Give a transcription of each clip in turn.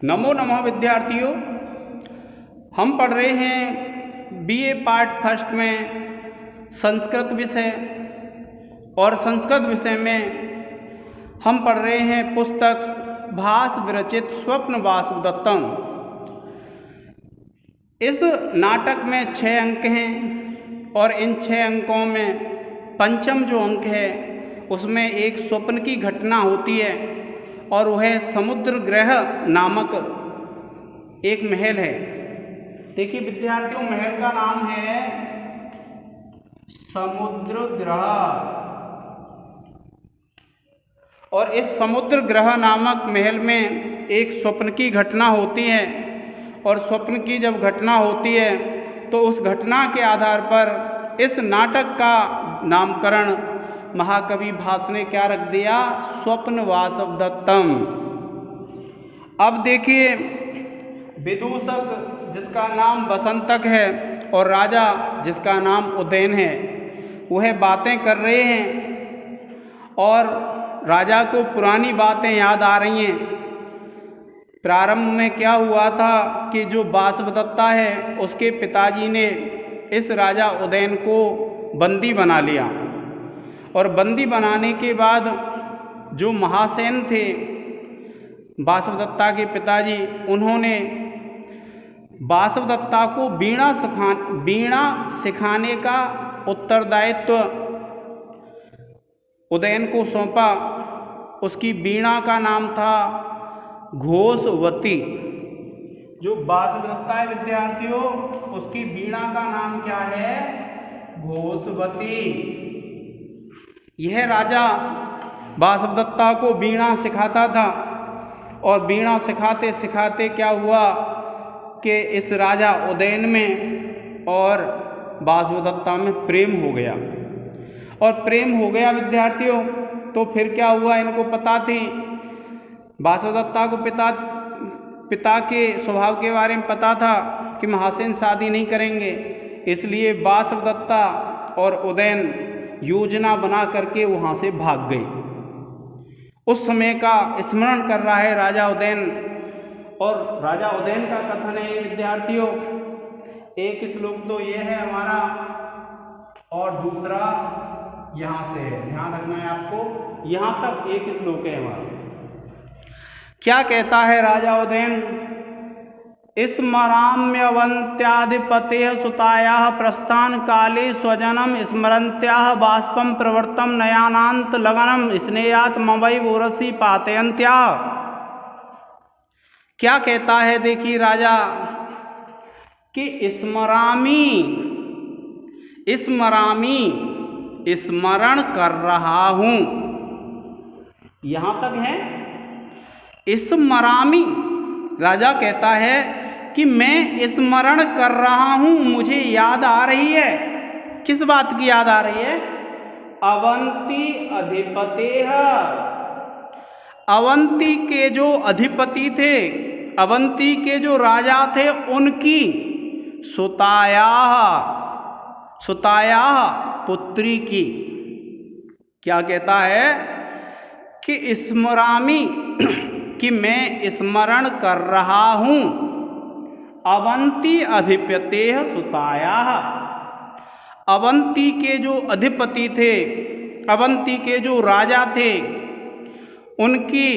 नमो नमः विद्यार्थियों, हम पढ़ रहे हैं बीए पार्ट फर्स्ट में संस्कृत विषय। और संस्कृत विषय में हम पढ़ रहे हैं पुस्तक भास विरचित स्वप्न वासुदत्तम। इस नाटक में 6 अंक हैं और इन 6 अंकों में पंचम जो अंक है उसमें एक स्वप्न की घटना होती है और वह समुद्र ग्रह नामक एक महल है। देखिए विद्यार्थियों, महल का नाम है समुद्र ग्रह। और इस समुद्र ग्रह नामक महल में एक स्वप्न की घटना होती है। और स्वप्न की जब घटना होती है तो उस घटना के आधार पर इस नाटक का नामकरण महाकवि भास ने क्या रख दिया? स्वप्न वासवदत्तम। अब देखिए, विदूषक जिसका नाम बसंतक है और राजा जिसका नाम उदयन है, वह बातें कर रहे हैं और राजा को पुरानी बातें याद आ रही हैं। प्रारंभ में क्या हुआ था कि जो वासवदत्ता है उसके पिताजी ने इस राजा उदयन को बंदी बना लिया। और बंदी बनाने के बाद जो महासेन थे वासवदत्ता के पिताजी, उन्होंने वासवदत्ता को वीणा सिखाने का उत्तरदायित्व उदयन को सौंपा। उसकी वीणा का नाम था घोषवती। जो वासवदत्ता है विद्यार्थियों, उसकी वीणा का नाम क्या है? घोषवती। यह राजा वासवदत्ता को वीणा सिखाता था और वीणा सिखाते सिखाते क्या हुआ कि इस राजा उदयन में और वासवदत्ता में प्रेम हो गया। और प्रेम हो गया विद्यार्थियों, तो फिर क्या हुआ? इनको पता थी, वासवदत्ता को पिता के स्वभाव के बारे में पता था कि महासेन शादी नहीं करेंगे। इसलिए वासवदत्ता और उदयन योजना बना करके वहाँ से भाग गई। उस समय का स्मरण कर रहा है राजा उदयन। और राजा उदयन का कथन है ये विद्यार्थियों, एक श्लोक तो ये है हमारा और दूसरा यहाँ से है। ध्यान रखना है आपको, यहाँ तक एक श्लोक है हमारा। क्या कहता है राजा उदयन? स्मराम्यवन्त्याधिपतेः सुतायाः प्रस्थान काले स्वजनम स्मरन्त्याः बाष्पं प्रवर्तम नयानांत लगनम स्नेहात् मवै वोरसी पातयन्त्याः। क्या कहता है? देखिए राजा कि स्मरण कर रहा हूं। यहां तक है स्मरामी। राजा कहता है कि मैं स्मरण कर रहा हूं, मुझे याद आ रही है। किस बात की याद आ रही है? अवंती अधिपतेः। अवंती के जो अधिपति थे, अवंती के जो राजा थे, उनकी सुतायाः पुत्री की। क्या कहता है? कि स्मरामी, कि मैं स्मरण कर रहा हूं। अवंती अधिपतेः सुतायाः। अवंती के जो अधिपति थे, अवंती के जो राजा थे, उनकी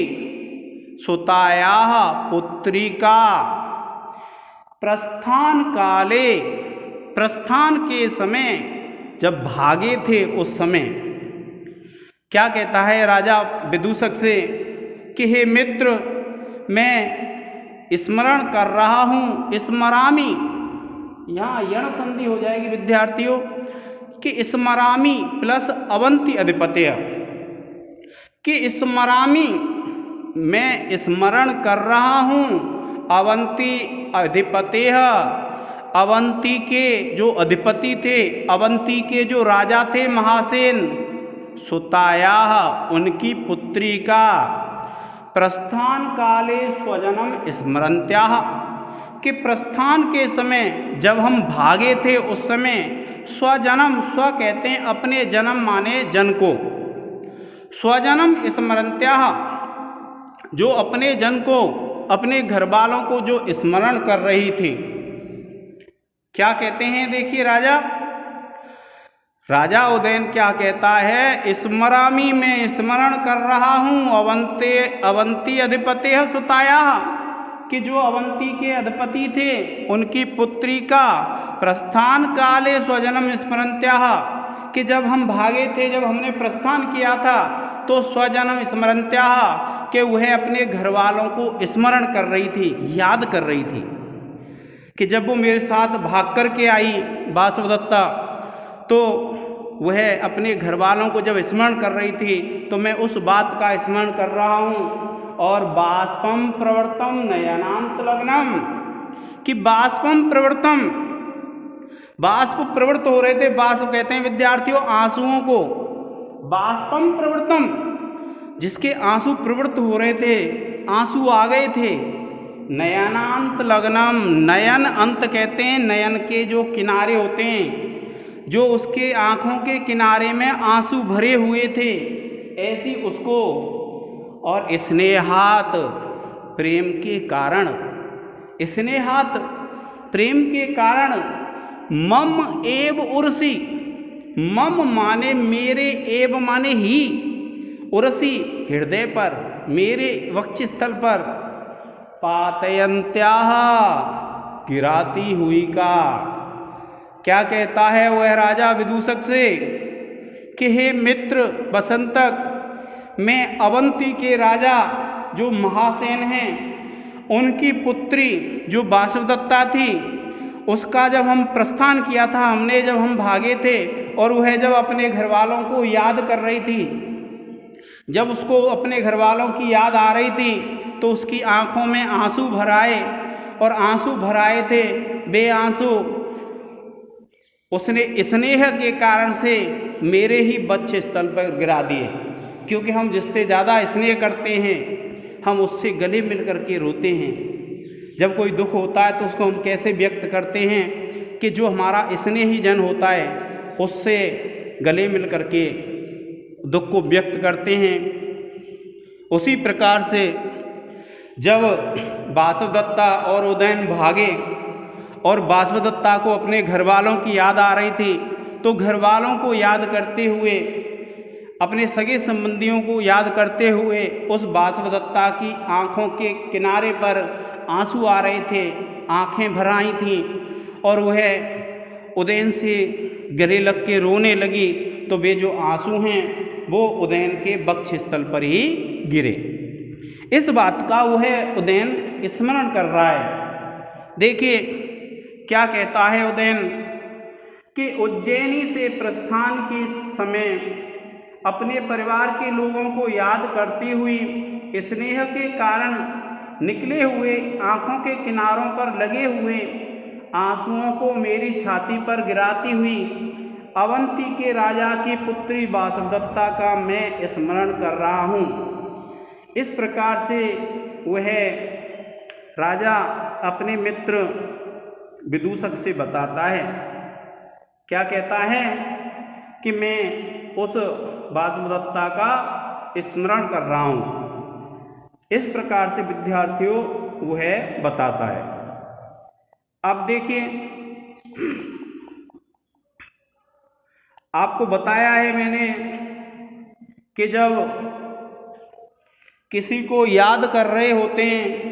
सुतायाः पुत्री का प्रस्थान काले, प्रस्थान के समय जब भागे थे उस समय क्या कहता है राजा विदूषक से कि हे मित्र, मैं स्मरण कर रहा हूँ। स्मरामी, यहाँ यण संधि हो जाएगी विद्यार्थियों कि स्मरामी प्लस अवंती अधिपतेः, कि स्मरामी मैं स्मरण कर रहा हूँ। अवंती अधिपतेः, अवंती के जो अधिपति थे, अवंती के जो राजा थे महासेन, सुतायाः उनकी पुत्री का प्रस्थान काले स्वजनम स्मरन्त्याः, कि प्रस्थान के समय जब हम भागे थे उस समय स्वजनम, स्व कहते हैं अपने जन्म माने जन को, स्वजनम स्मरन्त्याः जो अपने जन को अपने घर वालों को जो स्मरण कर रही थी, क्या कहते हैं देखिए राजा उदयन क्या कहता है, स्मरामी मैं स्मरण कर रहा हूँ अवंती अधिपति सुताया, कि जो अवंती के अधिपति थे उनकी पुत्री का प्रस्थान काले स्वजनम स्मरंत्या, कि जब हम भागे थे, जब हमने प्रस्थान किया था तो स्वजनम स्मरंत्या, कि वह अपने घर वालों को स्मरण कर रही थी, याद कर रही थी, कि जब वो मेरे साथ भाग कर के आई वासवदत्ता, तो वह अपने घर वालों को जब स्मरण कर रही थी तो मैं उस बात का स्मरण कर रहा हूँ। और बाष्पम प्रवर्तम नयनांत लग्नम, कि बाष्पम प्रवर्तम, बाष्प प्रवृत्त हो रहे थे, बाष्प कहते हैं विद्यार्थियों आंसुओं को, बाष्पम प्रवर्तम, जिसके आंसू प्रवृत्त हो रहे थे, आंसू आ गए थे। नयनांत लग्नम, नयन अंत कहते हैं नयन के जो किनारे होते हैं, जो उसके आँखों के किनारे में आंसू भरे हुए थे, ऐसी उसको। और स्नेहात प्रेम के कारण, स्नेहात प्रेम के कारण, मम एव उर्सी, मम माने मेरे, एव माने ही, उर्सी हृदय पर, मेरे वक्षस्थल पर, पातयंत्याह गिराती हुई का। क्या कहता है वह राजा विदूषक से कि हे मित्र बसंतक, मैं अवंती के राजा जो महासेन हैं उनकी पुत्री जो वासवदत्ता थी, उसका जब हम प्रस्थान किया था, हमने जब हम भागे थे और वह जब अपने घर वालों को याद कर रही थी, जब उसको अपने घर वालों की याद आ रही थी तो उसकी आंखों में आंसू भर आए, और आंसू भर आए थे वे आंसू उसने स्नेह के कारण से मेरे ही वक्ष स्थल पर गिरा दिए, क्योंकि हम जिससे ज़्यादा स्नेह करते हैं हम उससे गले मिल कर के रोते हैं। जब कोई दुख होता है तो उसको हम कैसे व्यक्त करते हैं कि जो हमारा स्नेही जन होता है उससे गले मिल कर के दुख को व्यक्त करते हैं। उसी प्रकार से जब वासवदत्ता और उदयन भागे और वासवदत्ता को अपने घर वालों की याद आ रही थी, तो घर वालों को याद करते हुए, अपने सगे संबंधियों को याद करते हुए उस वासवदत्ता की आँखों के किनारे पर आंसू आ रहे थे, आँखें भर आई थीं, और वह उदयन से गले लग के रोने लगी, तो वे जो आंसू हैं वो उदयन के वक्ष स्थल पर ही गिरे। इस बात का वह उदयन स्मरण कर रहा है। देखिए क्या कहता है उदयन कि उज्जैनी से प्रस्थान के समय अपने परिवार के लोगों को याद करती हुई स्नेह के कारण निकले हुए आँखों के किनारों पर लगे हुए आंसुओं को मेरी छाती पर गिराती हुई अवंती के राजा की पुत्री वासवदत्ता का मैं स्मरण कर रहा हूँ। इस प्रकार से वह राजा अपने मित्र विदूषक से बताता है, क्या कहता है कि मैं उस वासवदत्ता का स्मरण कर रहा हूँ। इस प्रकार से विद्यार्थियों वह बताता है। अब देखिए आपको बताया है मैंने कि जब किसी को याद कर रहे होते हैं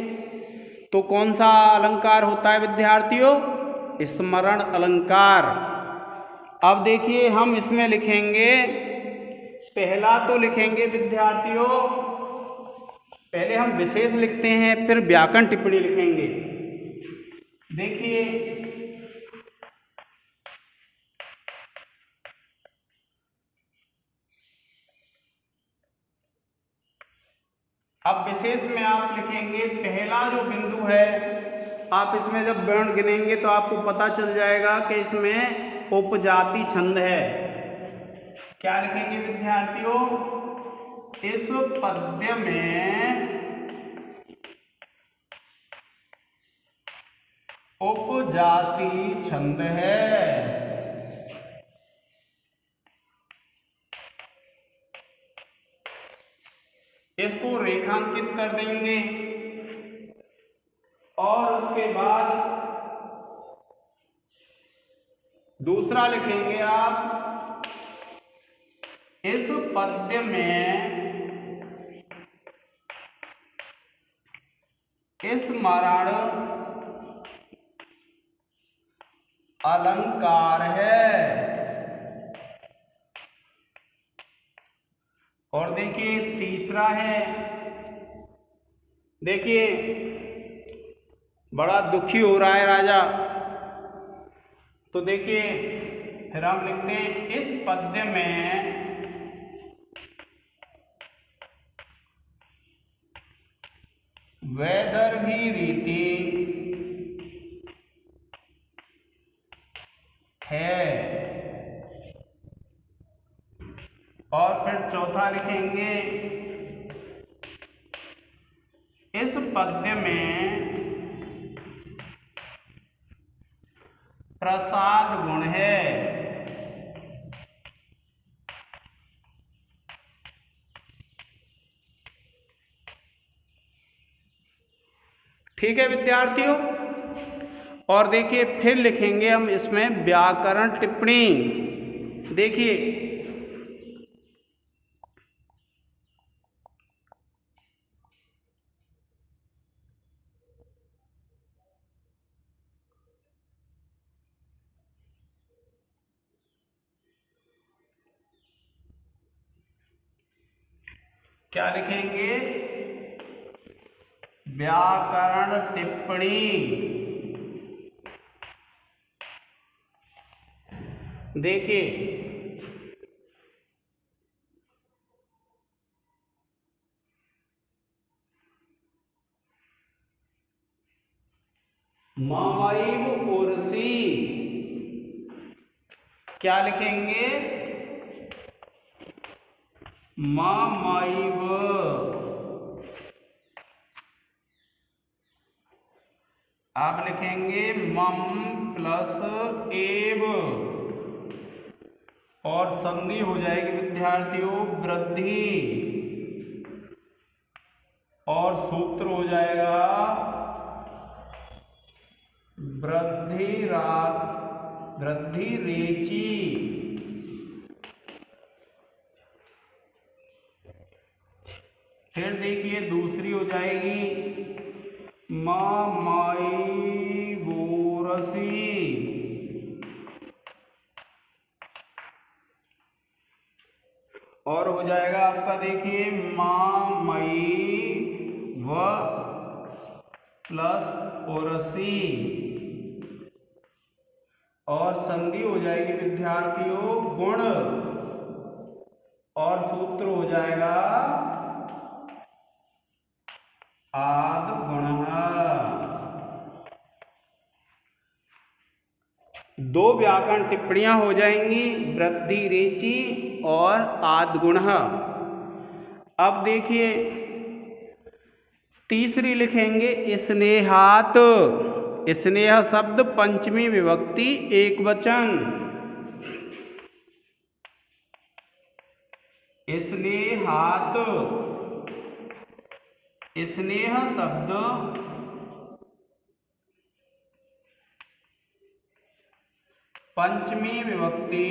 तो कौन सा अलंकार होता है विद्यार्थियों? स्मरण अलंकार। अब देखिए हम इसमें लिखेंगे, पहला तो लिखेंगे विद्यार्थियों, पहले हम विशेष लिखते हैं फिर व्याकरण टिप्पणी लिखेंगे। देखिए अब विशेष में आप लिखेंगे, पहला जो बिंदु है आप इसमें जब वर्ण गिनेंगे तो आपको पता चल जाएगा कि इसमें उपजाति छंद है। क्या लिखेंगे विद्यार्थियों? इस पद्य में उपजाति छंद है। इसको रेखांकित कर देंगे। उसके बाद दूसरा लिखेंगे आप, इस पद्य में स्मरण अलंकार है। और देखिए तीसरा है, देखिए बड़ा दुखी हो रहा है राजा, तो देखिए फिर हम लिखते हैं, इस पद्य में वैदर्भी रीति है। और फिर चौथा लिखेंगे, इस पद्य में प्रसाद गुण है। ठीक है विद्यार्थियों। और देखिए फिर लिखेंगे हम इसमें व्याकरण टिप्पणी। देखिए क्या लिखेंगे, व्याकरण टिप्पणी। देखिए ममैव उर्सी, क्या लिखेंगे, ममैव, आप लिखेंगे मम प्लस एव, और संधि हो जाएगी विद्यार्थियों वृद्धि, और सूत्र हो जाएगा वृद्धि रेची। फिर देखिए दूसरी हो जाएगी ममैवोरसी, और हो जाएगा आपका देखिए ममैव प्लस ओरसी, और संधि हो जाएगी विद्यार्थियों गुण, और सूत्र हो जाएगा आद गुणः। दो व्याकरण टिप्पणियां हो जाएंगी, वृद्धि रेची और आद गुणः। अब देखिए तीसरी लिखेंगे, स्नेहात। स्नेह शब्द पंचमी विभक्ति एक वचन। स्नेहात, स्नेह शब्द पंचमी विभक्ति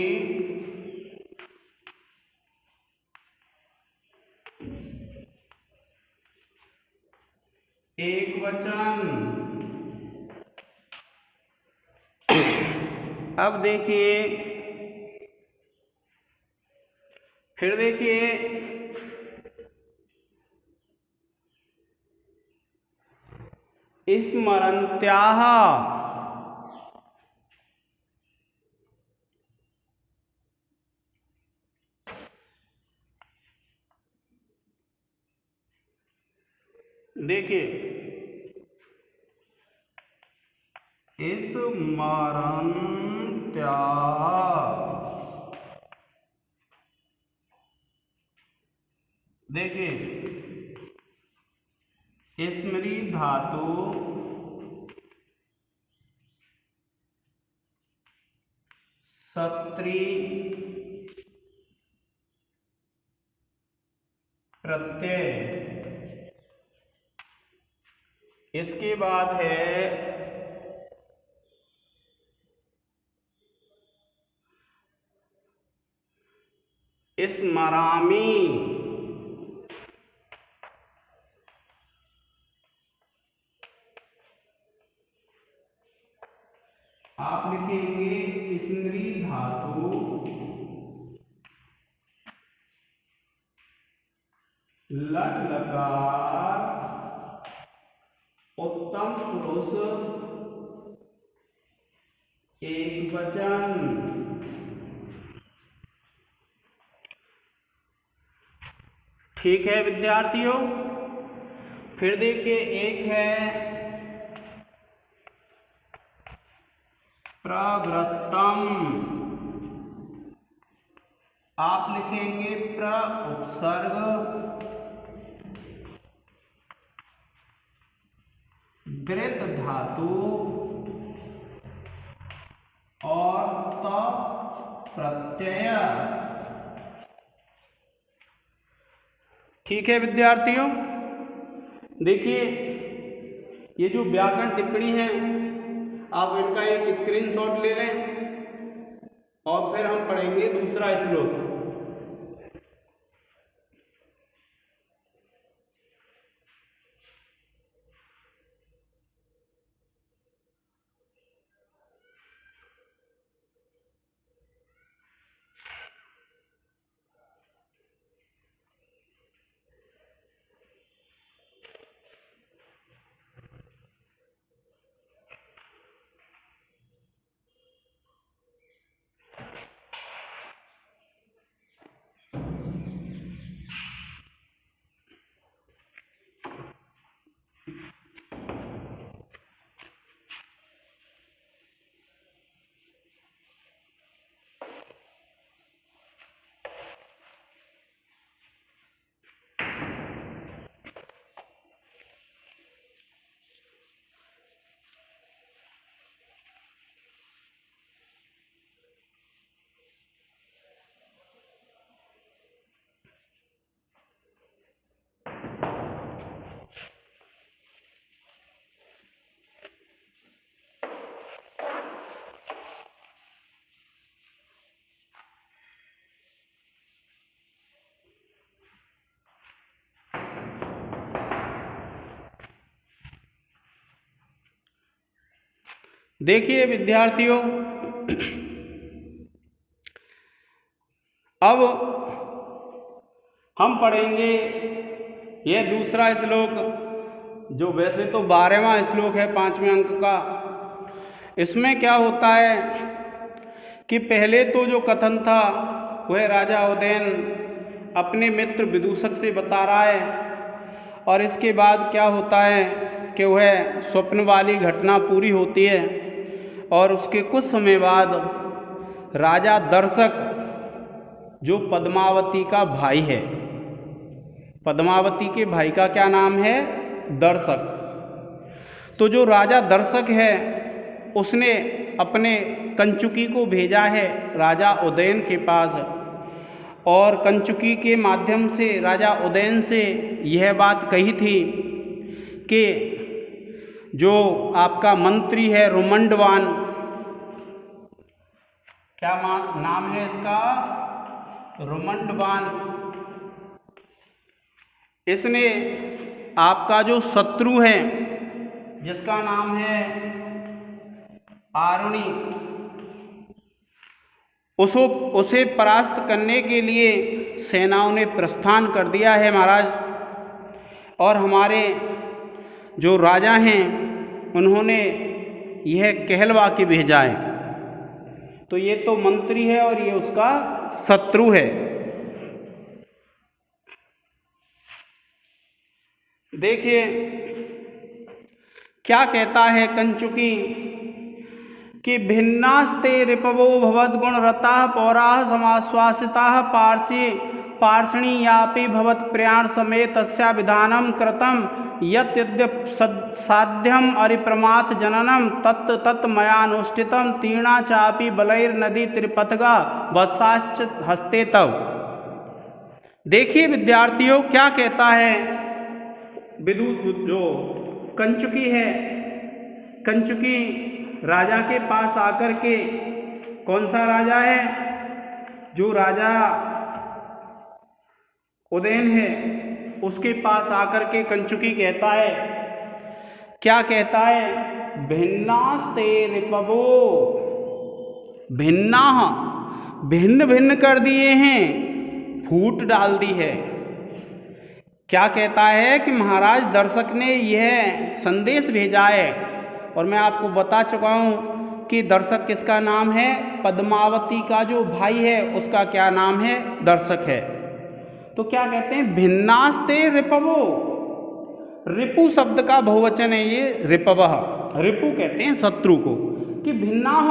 एक वचन। अब देखिए फिर देखिए स्मरन्त्याः, देखिए स्मरन्त्याः, देखिए स्मृति धातु सत्री प्रत्यय, इसके बाद है स्मरामि। आप लिखेंगे स्मृ धातु लट लकार उत्तम पुरुष एक वचन। ठीक है विद्यार्थियों, फिर देखिए एक है प्रवृत्तम। आप लिखेंगे प्र उपसर्ग वृत्त धातु और त प्रत्यय। ठीक है विद्यार्थियों, देखिए ये जो व्याकरण टिप्पणी है आप इनका एक स्क्रीनशॉट ले लें और फिर हम पढ़ेंगे दूसरा श्लोक। देखिए विद्यार्थियों, अब हम पढ़ेंगे यह दूसरा श्लोक, जो वैसे तो 12वां श्लोक है 5वें अंक का। इसमें क्या होता है कि पहले तो जो कथन था वह राजा उदयन अपने मित्र विदूषक से बता रहा है, और इसके बाद क्या होता है कि वह स्वप्न वाली घटना पूरी होती है, और उसके कुछ समय बाद राजा दर्शक, जो पद्मावती का भाई है, पद्मावती के भाई का क्या नाम है, दर्शक, तो जो राजा दर्शक है उसने अपने कंचुकी को भेजा है राजा उदयन के पास, और कंचुकी के माध्यम से राजा उदयन से यह बात कही थी कि जो आपका मंत्री है रुमंडवान, क्या नाम है इसका, रुमंडवान, इसने आपका जो शत्रु है जिसका नाम है आरुणि, उसे परास्त करने के लिए सेनाओं ने प्रस्थान कर दिया है महाराज। और हमारे जो राजा हैं उन्होंने यह कहलवा के भेजा है। तो ये तो मंत्री है और ये उसका शत्रु है। देखिए क्या कहता है कंचुकी कि भिन्नास्ते रिपवो भवद्गुण रताः पौराः समाश्वासिताः पार्षणीयापि भवत् प्रयाण समेत तस्या विधानं कृतं यत् यद्यपि साध्यम अरिप्रमाथ जननम तत् तत् मयानुष्ठितं तीर्णा चापि बलैर्नदी त्रिपथगा वत्साश्च हस्ते तव। देखिए विद्यार्थियों क्या कहता है जो कंचुकी है, कंचुकी राजा के पास आकर के, कौन सा राजा है, जो राजा उदयन है उसके पास आकर के कंचुकी कहता है, क्या कहता है, भिन्नास्ते रिपवो, भिन्ना भिन्न भिन्न कर दिए हैं, फूट डाल दी है। क्या कहता है कि महाराज दर्शक ने यह संदेश भेजा है, और मैं आपको बता चुका हूँ कि दर्शक किसका नाम है, पद्मावती का जो भाई है उसका क्या नाम है, दर्शक है। तो क्या कहते हैं, भिन्नास्ते रिपवो, रिपु शब्द का बहुवचन है ये रिपवः, रिपु कहते हैं शत्रु को, कि भिन्नाः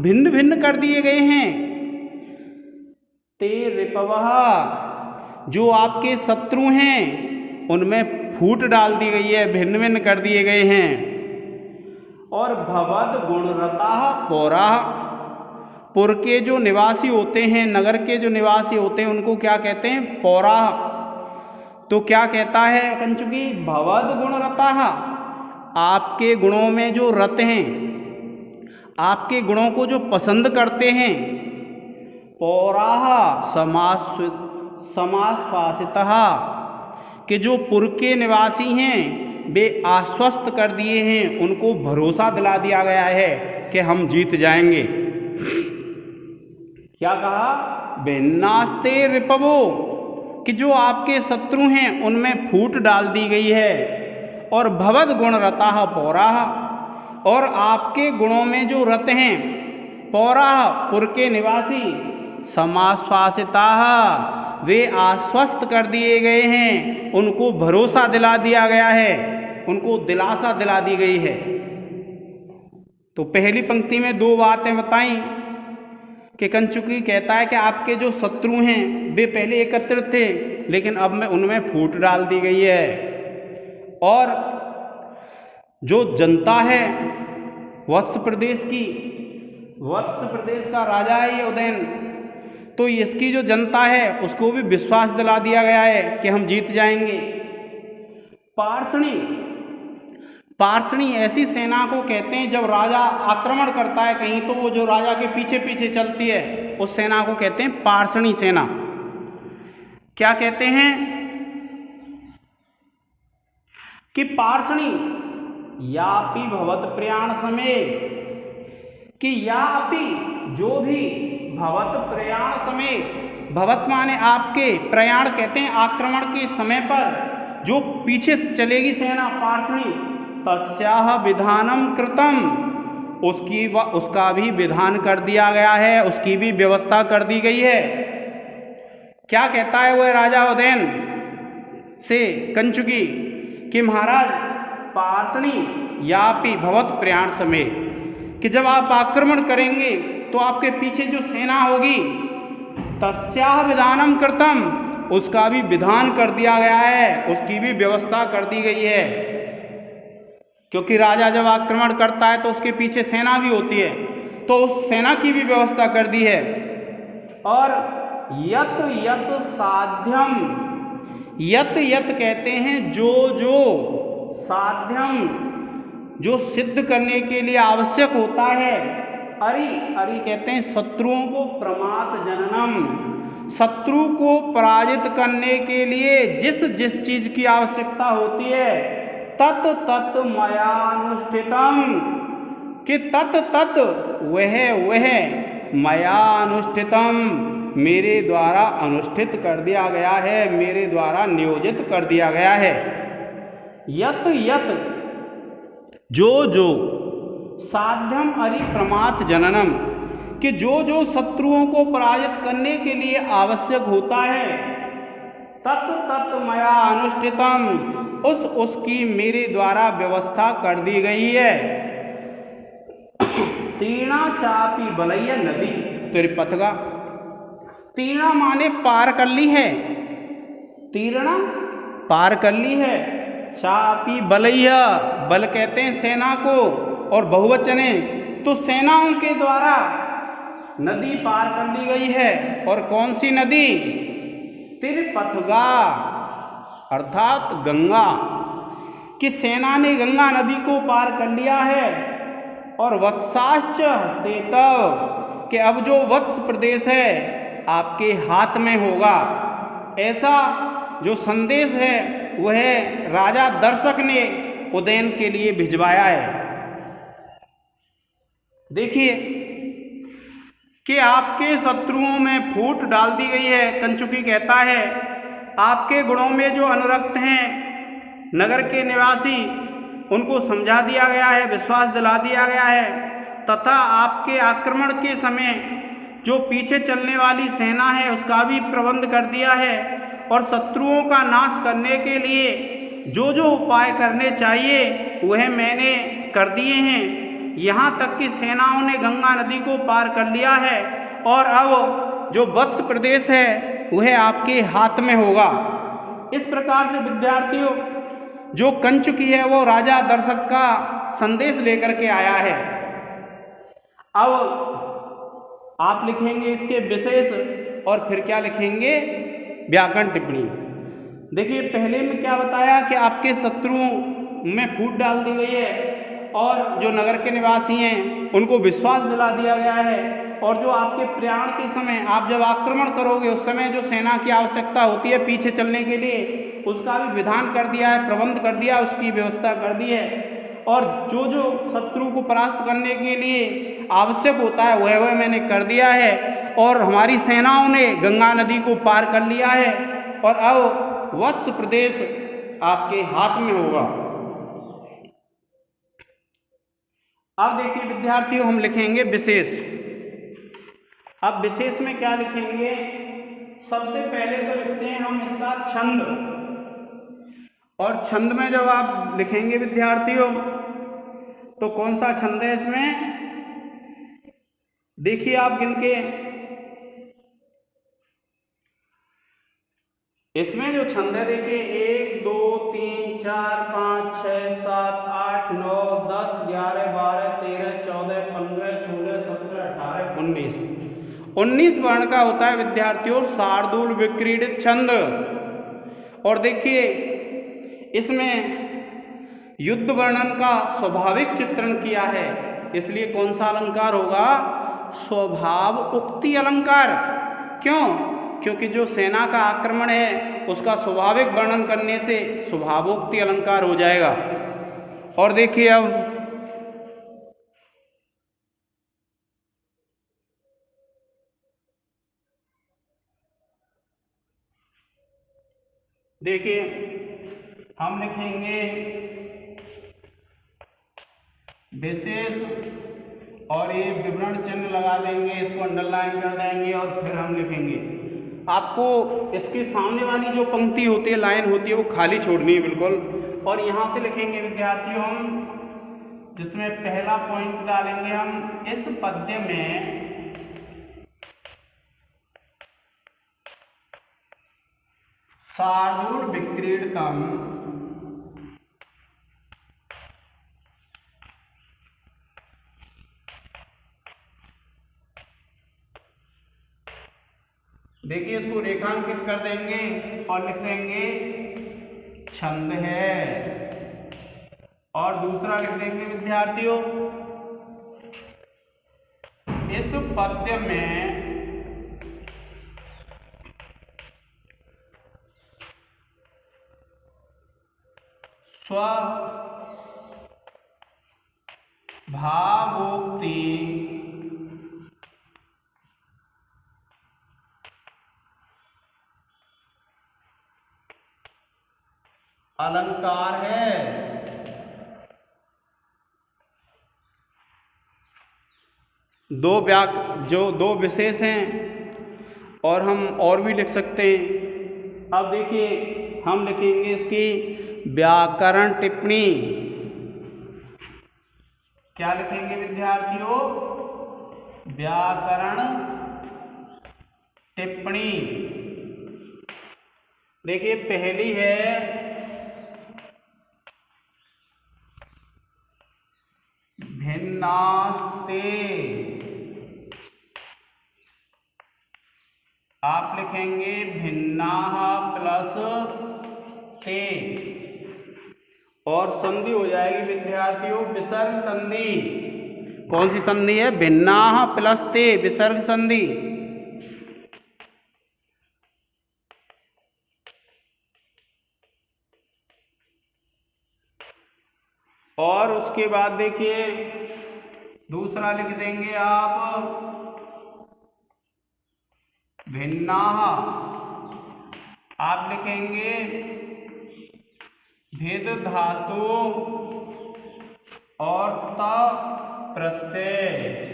भिन्न भिन्न कर दिए गए हैं, ते रिपवः जो आपके शत्रु हैं उनमें फूट डाल दी गई है, भिन्न भिन्न कर दिए गए हैं। और भवद गुणरताः पौराः, पुर के जो निवासी होते हैं, नगर के जो निवासी होते हैं उनको क्या कहते हैं, पौराः। तो क्या कहता है कंचुकी, भवद गुणरताः, आपके गुणों में जो रत हैं, आपके गुणों को जो पसंद करते हैं, पौराः समाश्वासितः, कि जो पुर के निवासी हैं वे आश्वस्त कर दिए हैं, उनको भरोसा दिला दिया गया है कि हम जीत जाएंगे। क्या कहा, भिन्नास्ते रिपवो, कि जो आपके शत्रु हैं उनमें फूट डाल दी गई है। और भवद गुणरताः पौराः, और आपके गुणों में जो रत हैं, पौराः पुर के निवासी, समाश्वासिताः वे आश्वस्त कर दिए गए हैं, उनको भरोसा दिला दिया गया है, उनको दिलासा दिला दी गई है। तो पहली पंक्ति में दो बातें बताई कि कंचुकी कहता है कि आपके जो शत्रु हैं वे पहले एकत्रित थे, लेकिन अब में उनमें फूट डाल दी गई है। और जो जनता है वत्स प्रदेश की, वत्स प्रदेश का राजा है ये उदयन, तो इसकी जो जनता है उसको भी विश्वास दिला दिया गया है कि हम जीत जाएंगे। पार्षणी, पार्षणी ऐसी सेना को कहते हैं जब राजा आक्रमण करता है कहीं, तो वो जो राजा के पीछे पीछे चलती है उस सेना को कहते हैं पार्षणी सेना। क्या कहते हैं कि पार्षणी यापि भवत प्रयाण समय, कि यापि जो भी भवत प्रयाण समय, भवत माने आपके, प्रयाण कहते हैं आक्रमण के समय पर जो पीछे चलेगी सेना पार्षणी, तस्याह विधानम कृतम, उसका भी विधान कर दिया गया है, उसकी भी व्यवस्था कर दी गई है। क्या कहता है वह राजा उदयन से कंचुकी कि महाराज पार्षणी यापि भवत प्रयाण समय, कि जब आप आक्रमण करेंगे तो आपके पीछे जो सेना होगी, तस्याह विधानम कृतम, उसका भी विधान कर दिया गया है, उसकी भी व्यवस्था कर दी गई है। क्योंकि राजा जब आक्रमण करता है तो उसके पीछे सेना भी होती है, तो उस सेना की भी व्यवस्था कर दी है। और यत यत साध्यम, यत यत कहते हैं जो जो, साध्यम जो सिद्ध करने के लिए आवश्यक होता है, अरि, अरि कहते हैं शत्रुओं को प्रमाद जननम, शत्रु को पराजित करने के लिए जिस जिस चीज की आवश्यकता होती है, तत् तत् मयानुष्ठितम, कि तत् तत् वह वह मयानुष्ठितम मेरे द्वारा अनुष्ठित कर दिया गया है, मेरे द्वारा नियोजित कर दिया गया है। यत यत जो जो, साध्यम अरि प्रमाथ जननम, कि जो जो शत्रुओं को पराजित करने के लिए आवश्यक होता है, तत् तत् मया अनुष्ठितम, उसकी मेरे द्वारा व्यवस्था कर दी गई है। तीर्णा चापी बलैया नदी तिरपथगा, तीर्णा माने पार कर ली है, तीर्णा पार कर ली है, चापी बलैया, बल कहते हैं सेना को, और बहुवचने, तो सेनाओं के द्वारा नदी पार कर ली गई है। और कौन सी नदी, तिरपथगा अर्थात गंगा, कि सेना ने गंगा नदी को पार कर लिया है। और वत्साश्च हस्ते तव, कि अब जो वत्स प्रदेश है आपके हाथ में होगा। ऐसा जो संदेश है वह राजा दर्शक ने उदयन के लिए भिजवाया है। देखिए कि आपके शत्रुओं में फूट डाल दी गई है। कंचुकी कहता है आपके गुणों में जो अनुरक्त हैं नगर के निवासी उनको समझा दिया गया है, विश्वास दिला दिया गया है, तथा आपके आक्रमण के समय जो पीछे चलने वाली सेना है उसका भी प्रबंध कर दिया है, और शत्रुओं का नाश करने के लिए जो जो उपाय करने चाहिए वह मैंने कर दिए हैं। यहाँ तक कि सेनाओं ने गंगा नदी को पार कर लिया है और अब जो वत्स प्रदेश है वह आपके हाथ में होगा। इस प्रकार से विद्यार्थियों जो कंचुकी है वो राजा दर्शक का संदेश लेकर के आया है। अब आप लिखेंगे इसके विशेष और फिर क्या लिखेंगे, व्याकरण टिप्पणी। देखिए पहले में क्या बताया कि आपके शत्रुओं में फूट डाल दी गई है और जो नगर के निवासी हैं उनको विश्वास दिला दिया गया है, और जो आपके प्रयाण के समय आप जब आक्रमण करोगे उस समय जो सेना की आवश्यकता होती है पीछे चलने के लिए उसका भी विधान कर दिया है, प्रबंध कर दिया, उसकी व्यवस्था कर दी है, और जो जो शत्रु को परास्त करने के लिए आवश्यक होता है वह मैंने कर दिया है, और हमारी सेनाओं ने गंगा नदी को पार कर लिया है और अब वत्स प्रदेश आपके हाथ में होगा। अब देखिए विद्यार्थियों हम लिखेंगे विशेष। अब विशेष में क्या लिखेंगे, सबसे पहले तो लिखते हैं हम इसका छंद, और छंद में जब आप लिखेंगे विद्यार्थियों तो कौन सा छंद है इसमें, देखिए आप गिन के, इसमें जो छंद है देखिए 1 2 3 4 5 6 7 8 9 10 11 12 13 14 15 16 17 18 19 वर्ण का होता है विद्यार्थियों शार्दूल विक्रीडित छंद। और देखिए इसमें युद्ध वर्णन का स्वाभाविक चित्रण किया है, इसलिए कौन सा अलंकार होगा, स्वभाव उक्ति अलंकार। क्यों, क्योंकि जो सेना का आक्रमण है उसका स्वाभाविक वर्णन करने से स्वभावोक्ति अलंकार हो जाएगा। और देखिए अब देखिए हम लिखेंगे विशेष और ये विवरण चिन्ह लगा देंगे, इसको अंडरलाइन कर देंगे, और फिर हम लिखेंगे। आपको इसके सामने वाली जो पंक्ति होती है, लाइन होती है, वो खाली छोड़नी है बिल्कुल, और यहाँ से लिखेंगे विद्यार्थियों हम, जिसमें पहला पॉइंट डालेंगे हम, इस पद्य में शार्दूल विक्रीडतम देखिए इसको रेखांकित कर देंगे और लिख देंगे छंद है, और दूसरा लिख देंगे विद्यार्थियों इस पद्य में स्वभावोक्ति अलंकार है। दो विशेष हैं और हम और भी लिख सकते हैं। अब देखिए हम लिखेंगे इसकी व्याकरण टिप्पणी। क्या लिखेंगे विद्यार्थियों, व्याकरण टिप्पणी। देखिए पहली है भिन्नास्ते, आप लिखेंगे भिन्नाः प्लस ते, और संधि हो जाएगी विद्यार्थियों विसर्ग संधि। कौन सी संधि है, भिन्नाः प्लस ते विसर्ग संधि। और उसके बाद देखिए दूसरा लिख देंगे आप भिन्नाः, आप लिखेंगे भेद धातु और त प्रत्यय।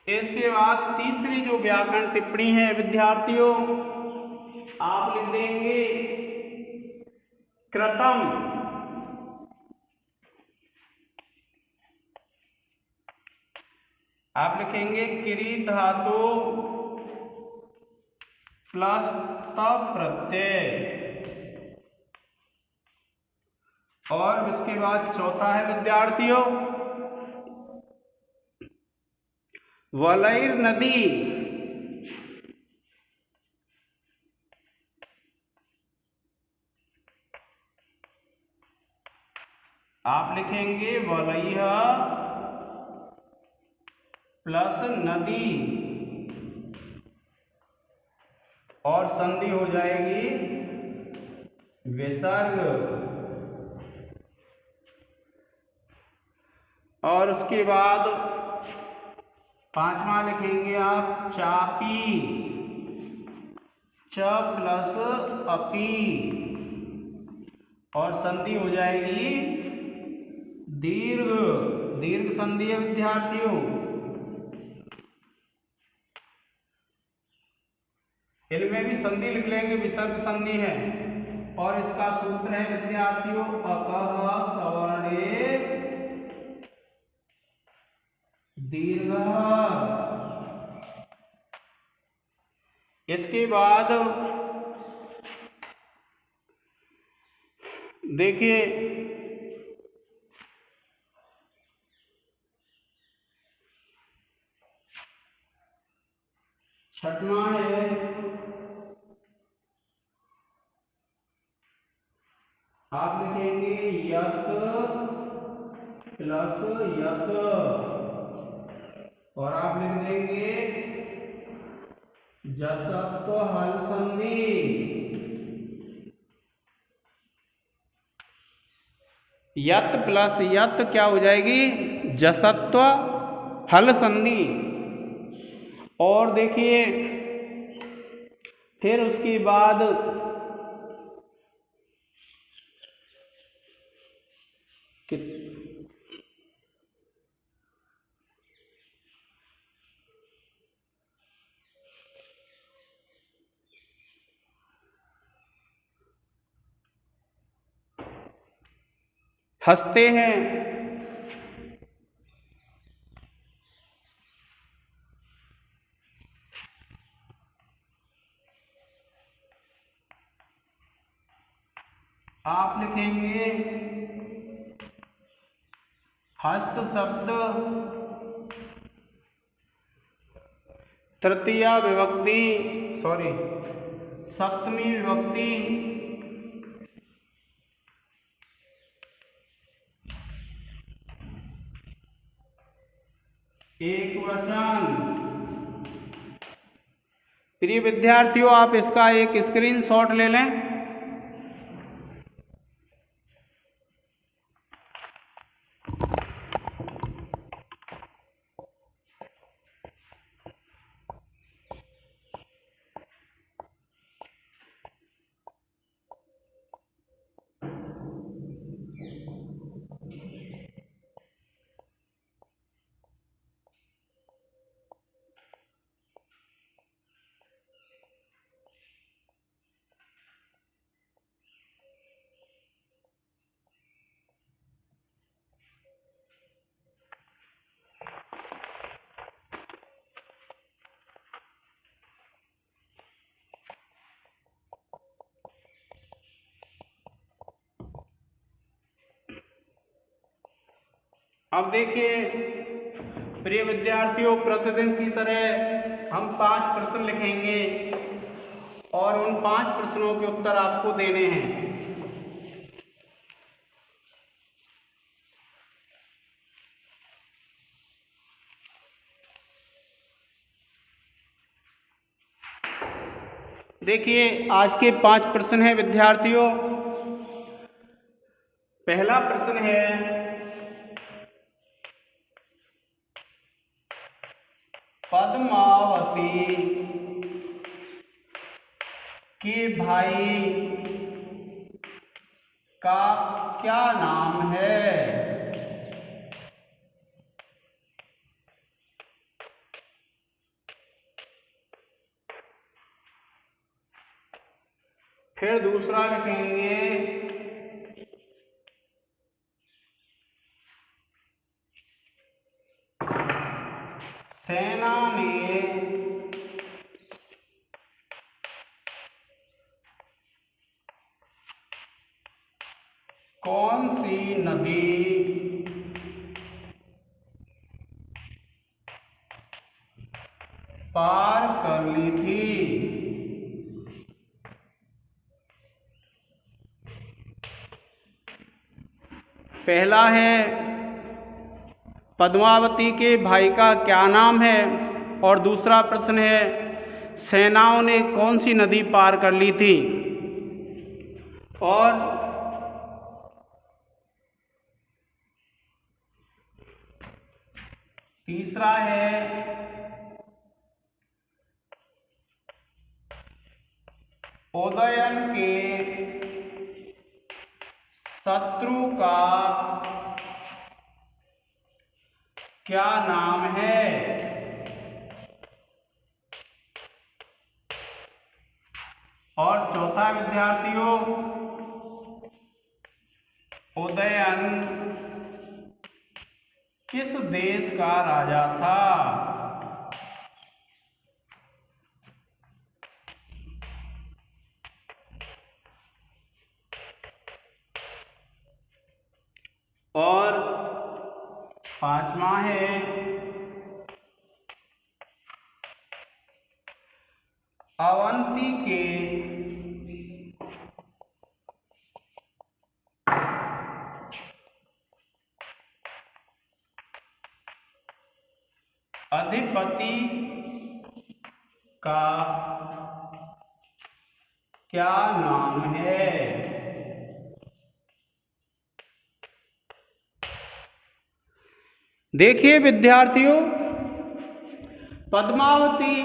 इसके बाद तीसरी जो व्याकरण टिप्पणी है विद्यार्थियों, आप लिख देंगे कृतम, आप लिखेंगे किरी धातु प्लस त प्रत्यय। और इसके बाद चौथा है विद्यार्थियों वलैर नदी, आप लिखेंगे वलयः प्लस नदी और संधि हो जाएगी विसर्ग। और उसके बाद पांचवा लिखेंगे आप चापी, च प्लस अपी और संधि हो जाएगी दीर्घ, दीर्घ संधि है विद्यार्थियों। इनमें भी संधि लिख लेंगे, विसर्ग संधि है। और इसका सूत्र है विद्यार्थियों अकः सवर्णे दीर्घ। इसके बाद देखिए छठवां है आप लिखेंगे यत प्लस यत और आप लिख देंगे जसत्व हल संधि। यत प्लस यत क्या हो जाएगी जसत्व हल संधि। और देखिए फिर उसके बाद हंसते हैं, आप लिखेंगे हस्त शब्द तृतीया विभक्ति सप्तमी विभक्ति एक वचन। प्रिय विद्यार्थियों आप इसका एक स्क्रीनशॉट ले लें। अब देखिए प्रिय विद्यार्थियों प्रतिदिन की तरह हम 5 प्रश्न लिखेंगे और उन 5 प्रश्नों के उत्तर आपको देने हैं। देखिए आज के 5 प्रश्न हैं विद्यार्थियों। पहला प्रश्न है, पद्मावती के भाई का क्या नाम है? फिर दूसरा लिखेंगे, सेना ने कौन सी नदी पार कर ली थी? पहला है, पद्मावती के भाई का क्या नाम है, और दूसरा प्रश्न है, सेनाओं ने कौन सी नदी पार कर ली थी? और तीसरा है, उदयन के शत्रु का क्या नाम है? और चौथा विद्यार्थियों, उदयन किस देश का राजा था? और पांचवा है, अवंती के अधिपति का क्या नाम है? देखिए विद्यार्थियों, पद्मावती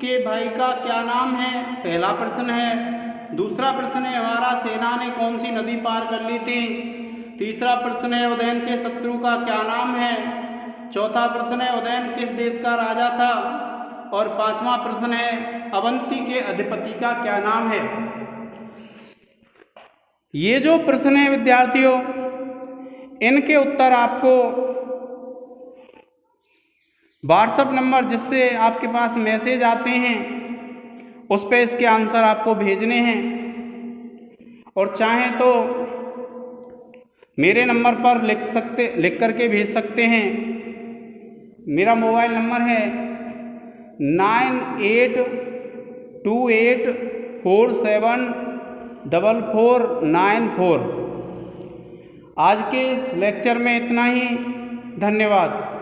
के भाई का क्या नाम है, पहला प्रश्न है। दूसरा प्रश्न है हमारा, सेना ने कौन सी नदी पार कर ली थी? तीसरा प्रश्न है, उदयन के शत्रु का क्या नाम है? चौथा प्रश्न है, उदयन किस देश का राजा था? और पांचवा प्रश्न है, अवंती के अधिपति का क्या नाम है? ये जो प्रश्न है विद्यार्थियों, इनके उत्तर आपको व्हाट्सएप नंबर जिससे आपके पास मैसेज आते हैं उस पर इसके आंसर आपको भेजने हैं, और चाहें तो मेरे नंबर पर लिख करके भेज सकते हैं। मेरा मोबाइल नंबर है 9828474494। आज के इस लेक्चर में इतना ही। धन्यवाद।